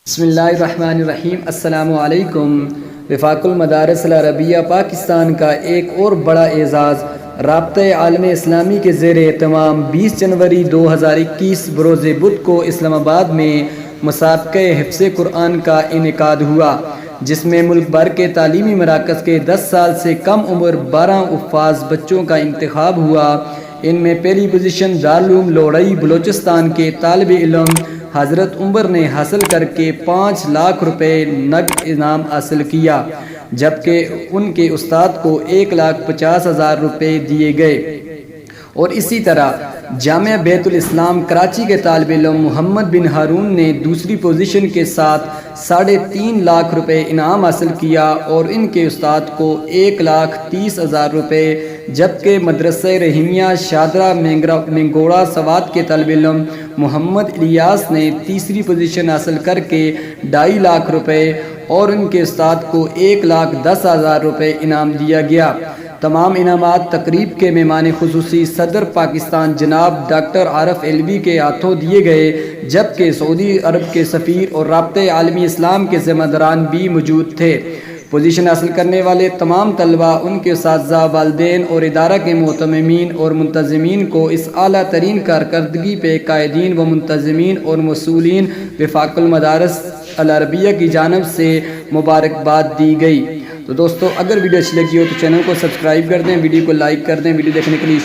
بسم اللہ الرحمن الرحیم۔ السلام علیکم۔ وفاق المدارس العربیہ پاکستان کا ایک اور بڑا اعزاز رابطہ عالم اسلامی کے زیر اہتمام 20 جنوری 2021 بروز بدھ کو اسلام آباد میں مسابقہ حفظ قرآن کا انعقاد ہوا، جس میں ملک بھر کے تعلیمی مراکز کے 10 سال سے کم عمر 12 حفاظ بچوں کا انتخاب ہوا۔ ان میں پہلی پوزیشن دارالعلوم لوڑئی بلوچستان کے طالب علم حضرت عمر نے حاصل کر کے 5 لاکھ روپے نقد انعام حاصل کیا، جبکہ ان کے استاد کو 1,50,000 روپے دیے گئے۔ اور اسی طرح جامعہ بیت الاسلام کراچی کے طالب علم محمد بن ہارون نے دوسری پوزیشن کے ساتھ 3.5 لاکھ روپے انعام حاصل کیا اور ان کے استاد کو 1,30,000 روپے، جبکہ مدرسہ رحیمیہ شادرہ مینگوڑا سوات کے طالب علم محمد الیاس نے تیسری پوزیشن حاصل کر کے 2.5 لاکھ روپے اور ان کے استاد کو 1,10,000 روپے انعام دیا گیا۔ تمام انعامات تقریب کے مہمان خصوصی صدر پاکستان جناب ڈاکٹر عارف علوی کے ہاتھوں دیے گئے، جبکہ سعودی عرب کے سفیر اور رابطہ عالمی اسلام کے ذمہ داران بھی موجود تھے۔ پوزیشن حاصل کرنے والے تمام طلباء، ان کے اساتذہ، والدین اور ادارہ کے معتممین اور منتظمین کو اس اعلیٰ ترین کارکردگی پہ قائدین و منتظمین اور مسئولین وفاق المدارس العربیہ کی جانب سے مبارکباد دی گئی۔ تو دوستو، اگر ویڈیو اچھی لگی ہو تو چینل کو سبسکرائب کر دیں، ویڈیو کو لائک کر دیں۔ ویڈیو دیکھنے کے لیے